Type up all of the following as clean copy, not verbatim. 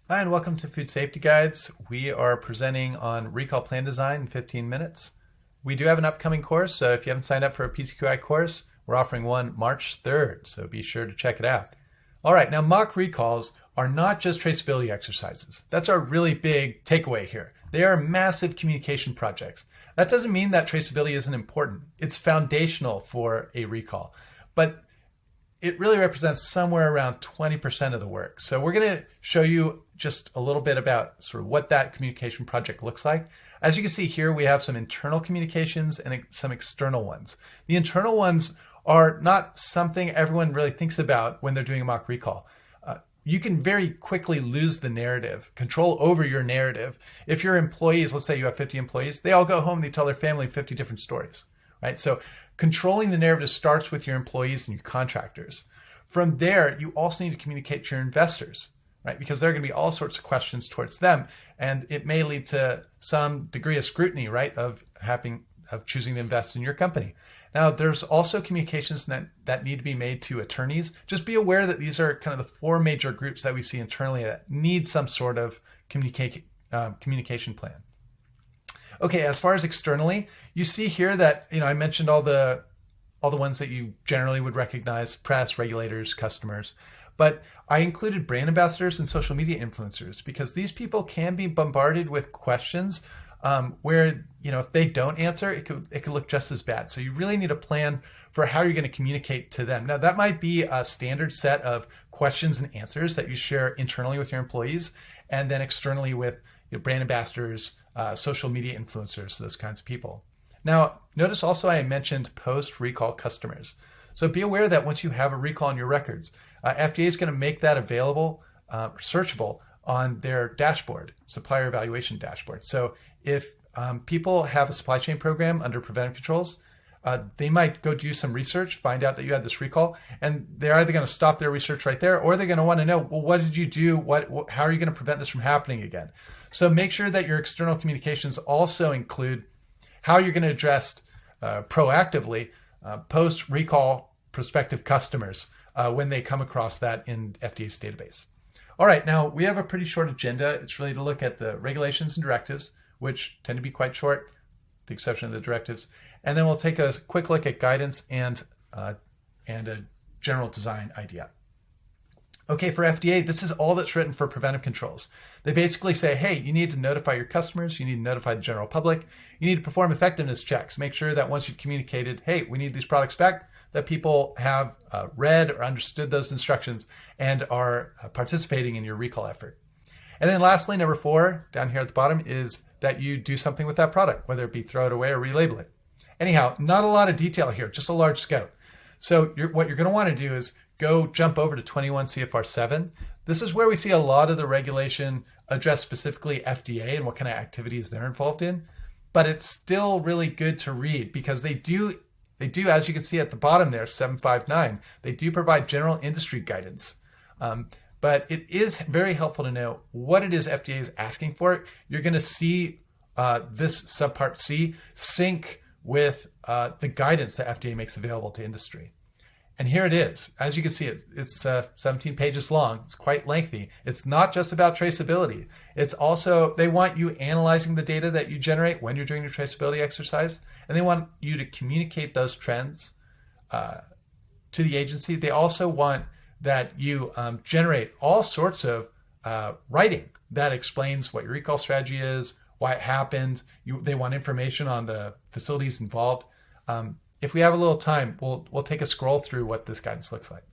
Hi, and welcome to Food Safety Guides. We are presenting on recall plan design in 15 minutes. We do have an upcoming course, so if you haven't signed up for a PCQI course, we're offering one March 3rd, so be sure to check it out. All right, now mock recalls are not just traceability exercises. That's our really big takeaway here. They are massive communication projects. That doesn't mean that traceability isn't important. It's foundational for a recall. But it really represents somewhere around 20% of the work. So we're going to show you just a little bit about sort of what that communication project looks like. As you can see here, we have some internal communications and some external ones. The internal ones are not something everyone really thinks about when they're doing a mock recall. You can very quickly lose the narrative, control over your narrative. If your employees, let's say you have 50 employees, they all go home and they tell their family 50 different stories, right? So controlling the narrative starts with your employees and your contractors. From there, you also need to communicate to your investors, right? Because there are going to be all sorts of questions towards them, and it may lead to some degree of scrutiny, right, of choosing to invest in your company. Now, there's also communications that need to be made to attorneys. Just be aware that these are kind of the four major groups that we see internally that need some sort of communication plan. Okay, as far as externally, you see here that I mentioned all the ones that you generally would recognize: press, regulators, customers. But I included brand ambassadors and social media influencers because these people can be bombarded with questions where if they don't answer, it could look just as bad. So you really need a plan for how you're going to communicate to them. Now, that might be a standard set of questions and answers that you share internally with your employees, and then externally with brand ambassadors, social media influencers, those kinds of people. Now, notice also I mentioned post-recall customers. So be aware that once you have a recall in your records, FDA is going to make that available, searchable on their dashboard, supplier evaluation dashboard. So if people have a supply chain program under preventive controls, they might go do some research, find out that you had this recall, and they're either going to stop their research right there, or they're going to want to know, well, what did you do? How are you going to prevent this from happening again? So make sure that your external communications also include how you're going to address proactively post-recall prospective customers when they come across that in FDA's database. All right, now we have a pretty short agenda. It's really to look at the regulations and directives, which tend to be quite short, with the exception of the directives. And then we'll take a quick look at guidance and a general design idea. Okay, for FDA, this is all that's written for preventive controls. They basically say, hey, you need to notify your customers, you need to notify the general public, you need to perform effectiveness checks. Make sure that once you've communicated, hey, we need these products back, that people have read or understood those instructions and are participating in your recall effort. And then lastly, number 4, down here at the bottom, is that you do something with that product, whether it be throw it away or relabel it. Anyhow, not a lot of detail here, just a large scope. So what you're going to want to do is go jump over to 21 CFR 7. This is where we see a lot of the regulation address specifically FDA and what kind of activities they're involved in. But it's still really good to read because they do, as you can see at the bottom there, 759, they do provide general industry guidance. But it is very helpful to know what it is FDA is asking for. You're going to see this subpart C sync with the guidance that FDA makes available to industry. And here it is. As you can see, it's 17 pages long. It's quite lengthy. It's not just about traceability. It's also, they want you analyzing the data that you generate when you're doing your traceability exercise, and they want you to communicate those trends to the agency. They also want that you generate all sorts of writing that explains what your recall strategy is, why it happened. They want information on the facilities involved. If we have a little time, we'll take a scroll through what this guidance looks like.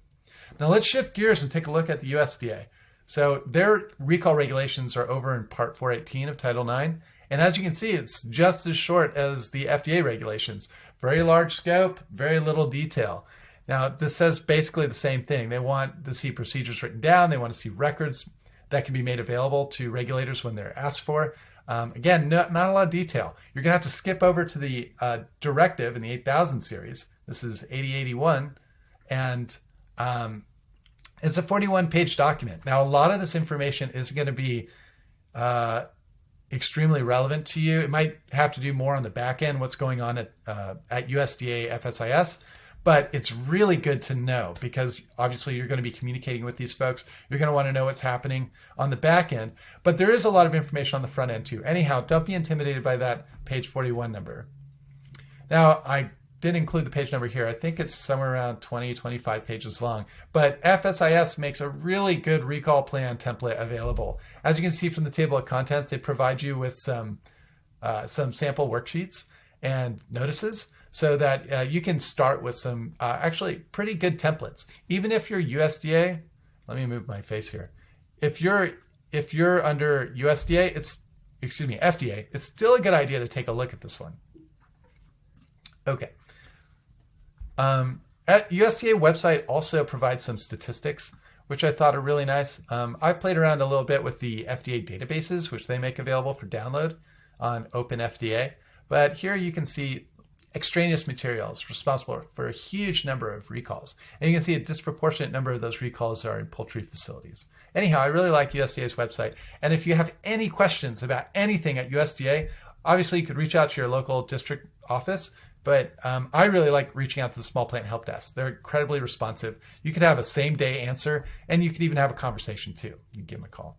Now let's shift gears and take a look at the USDA. So their recall regulations are over in Part 418 of Title IX. And as you can see, it's just as short as the FDA regulations. Very large scope, very little detail. Now, this says basically the same thing. They want to see procedures written down. They want to see records that can be made available to regulators when they're asked for. Again, not a lot of detail. You're going to have to skip over to the directive in the 8000 series. This is 8081, and it's a 41-page document. Now, a lot of this information is going to be extremely relevant to you. It might have to do more on the back end, what's going on at USDA FSIS, But it's really good to know because obviously you're going to be communicating with these folks. You're going to want to know what's happening on the back end. But there is a lot of information on the front end too. Anyhow, don't be intimidated by that page 41 number. Now, I didn't include the page number here. I think it's somewhere around 20, 25 pages long. But FSIS makes a really good recall plan template available. As you can see from the table of contents, they provide you with some sample worksheets and notices so that you can start with some actually pretty good templates. Even if you're USDA, let me move my face here. If you're under USDA, FDA, it's still a good idea to take a look at this one. Okay. At USDA website also provides some statistics, which I thought are really nice. I've played around a little bit with the FDA databases, which they make available for download on OpenFDA. But here you can see extraneous materials responsible for a huge number of recalls. And you can see a disproportionate number of those recalls are in poultry facilities. Anyhow, I really like USDA's website. And if you have any questions about anything at USDA, obviously you could reach out to your local district office. But I really like reaching out to the Small Plant Help Desk. They're incredibly responsive. You could have a same-day answer, and you could even have a conversation too. You can give them a call.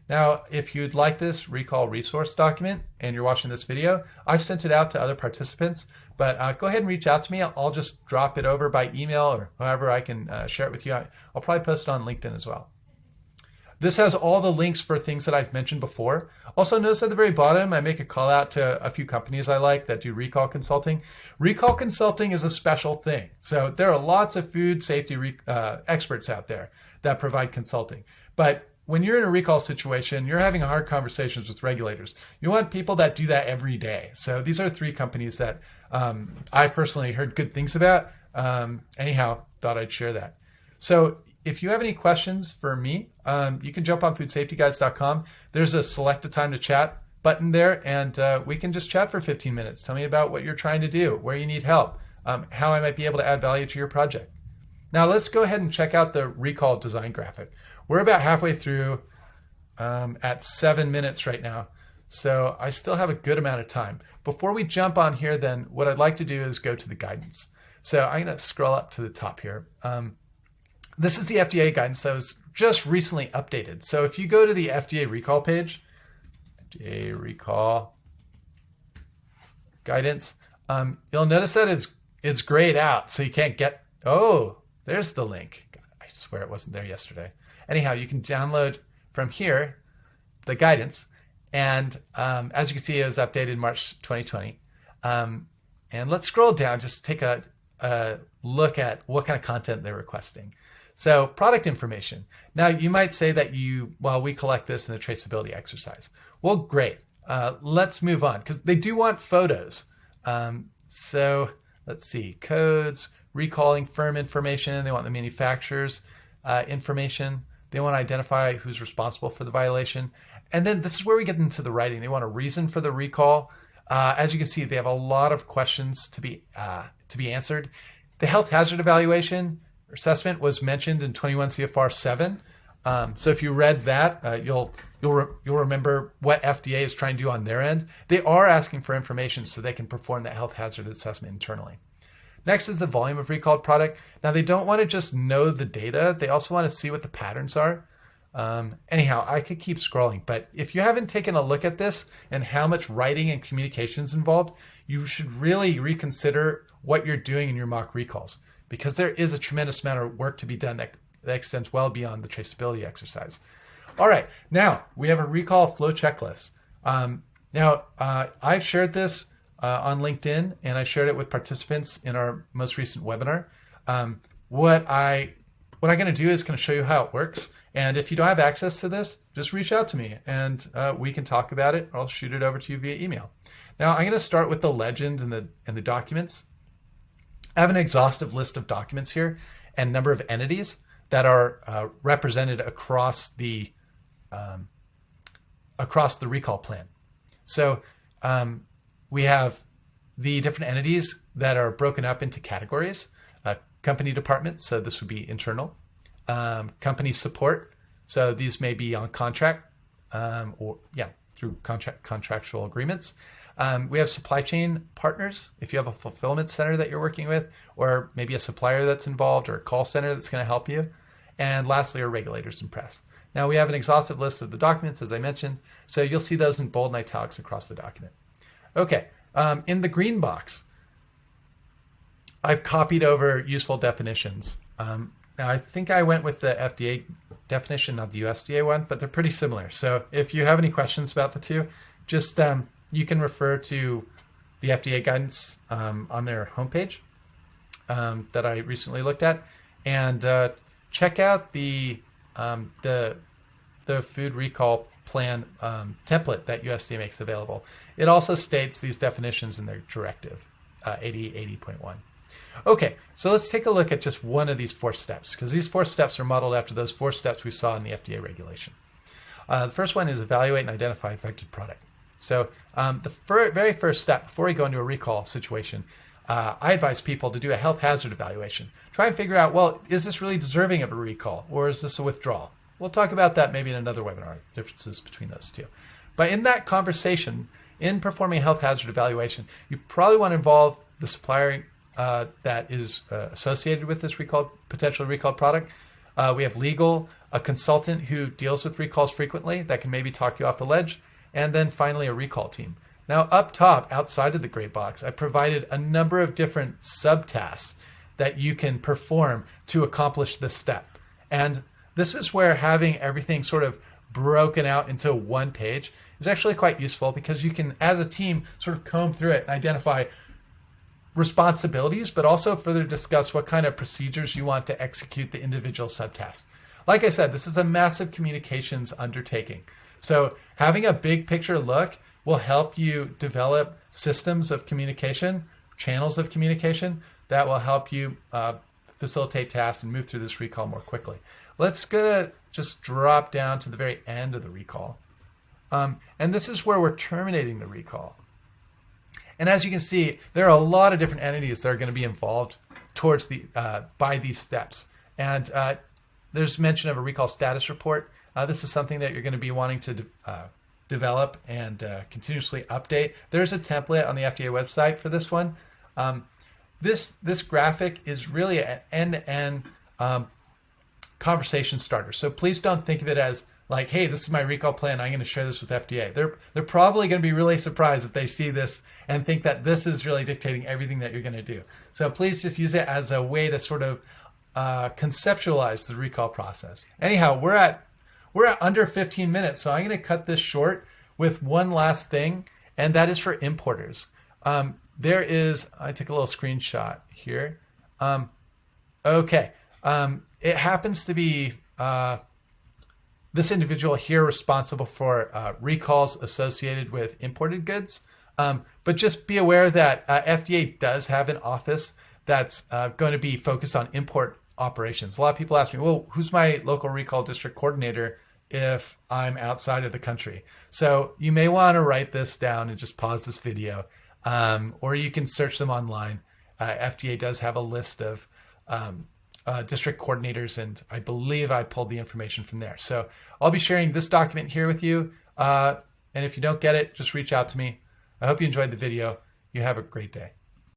Now, if you'd like this recall resource document and you're watching this video, I've sent it out to other participants, but go ahead and reach out to me. I'll just drop it over by email or however I can share it with you. I'll probably post it on LinkedIn as well. This has all the links for things that I've mentioned before. Also, notice at the very bottom, I make a call out to a few companies I like that do recall consulting. Recall consulting is a special thing. So there are lots of food safety experts out there that provide consulting. But when you're in a recall situation, you're having hard conversations with regulators. You want people that do that every day. So these are 3 companies that I personally heard good things about. Anyhow, thought I'd share that. So if you have any questions for me, you can jump on foodsafetyguides.com. There's a select a time to chat button there, and we can just chat for 15 minutes. Tell me about what you're trying to do, where you need help, how I might be able to add value to your project. Now let's go ahead and check out the recall design graphic. We're about halfway through at 7 minutes right now, so I still have a good amount of time. Before we jump on here then, what I'd like to do is go to the guidance. So I'm going to scroll up to the top here. This is the FDA guidance that was just recently updated. So if you go to the FDA recall page, FDA recall guidance, you'll notice that it's grayed out, so you can't get, oh, there's the link. God, I swear it wasn't there yesterday. Anyhow, you can download from here the guidance, and as you can see, it was updated March 2020. And let's scroll down, just take a look at what kind of content they're requesting. So product information. Now you might say that we collect this in a traceability exercise. Well, great. Let's move on because they do want photos. So let's see, codes, recalling firm information. They want the manufacturer's information. They want to identify who's responsible for the violation. And then this is where we get into the writing. They want a reason for the recall. As you can see, they have a lot of questions to be answered. The health hazard evaluation assessment was mentioned in 21 CFR 7. So if you read that, you'll remember what FDA is trying to do on their end. They are asking for information so they can perform that health hazard assessment internally. Next is the volume of recalled product. Now they don't want to just know the data. They also want to see what the patterns are. Anyhow, I could keep scrolling, but if you haven't taken a look at this and how much writing and communication is involved, you should really reconsider what you're doing in your mock recalls, because there is a tremendous amount of work to be done that extends well beyond the traceability exercise. All right, now we have a recall flow checklist. I've shared this on LinkedIn, and I shared it with participants in our most recent webinar. What I'm going to do is going to show you how it works. And if you don't have access to this, just reach out to me and we can talk about it. Or I'll shoot it over to you via email. Now I'm going to start with the legend and the documents. I have an exhaustive list of documents here and number of entities that are represented across the recall plan. So we have the different entities that are broken up into categories. Company department, so this would be internal. Company support, so these may be on contract through contractual agreements. We have supply chain partners. If you have a fulfillment center that you're working with, or maybe a supplier that's involved, or a call center that's going to help you. And lastly, are regulators and press. Now we have an exhaustive list of the documents, as I mentioned, so you'll see those in bold and italics across the document. Okay, in the green box, I've copied over useful definitions. Now I think I went with the FDA definition, not the USDA one, but they're pretty similar. So if you have any questions about the two, just you can refer to the FDA guidance on their homepage that I recently looked at, and check out the food recall plan template that USDA makes available. It also states these definitions in their directive 80.1. Okay, so let's take a look at just one of these 4 steps, because these 4 steps are modeled after those 4 steps we saw in the FDA regulation. The first one is evaluate and identify affected product. So the very first step, before we go into a recall situation, I advise people to do a health hazard evaluation. Try and figure out, well, is this really deserving of a recall, or is this a withdrawal? We'll talk about that maybe in another webinar, differences between those two. But in that conversation, in performing a health hazard evaluation, you probably want to involve the supplier that is associated with this potentially recalled product. We have legal, a consultant who deals with recalls frequently that can maybe talk you off the ledge, and then finally a recall team. Now up top, outside of the gray box, I provided a number of different subtasks that you can perform to accomplish this step. And this is where having everything sort of broken out into one page is actually quite useful, because you can, as a team, sort of comb through it and identify responsibilities, but also further discuss what kind of procedures you want to execute the individual subtasks. Like I said, this is a massive communications undertaking. So having a big picture look will help you develop systems of communication, channels of communication that will help you facilitate tasks and move through this recall more quickly. Let's just drop down to the very end of the recall. And this is where we're terminating the recall. And as you can see, there are a lot of different entities that are going to be involved towards by these steps. And there's mention of a recall status report. This is something that you're going to be wanting to develop and continuously update. There's a template on the FDA website for this one. This graphic is really an end-to-end conversation starter. So please don't think of it as like, hey, this is my recall plan, I'm going to share this with FDA. They're probably going to be really surprised if they see this and think that this is really dictating everything that you're going to do. So please just use it as a way to sort of conceptualize the recall process. Anyhow, we're at under 15 minutes, so I'm going to cut this short with one last thing, and that is for importers. I took a little screenshot here. It happens to be this individual here responsible for recalls associated with imported goods. But just be aware that FDA does have an office that's going to be focused on import operations. A lot of people ask me, well, who's my local recall district coordinator if I'm outside of the country? So you may want to write this down and just pause this video, or you can search them online. FDA does have a list of district coordinators, and I believe I pulled the information from there. So I'll be sharing this document here with you. And if you don't get it, just reach out to me. I hope you enjoyed the video. You have a great day.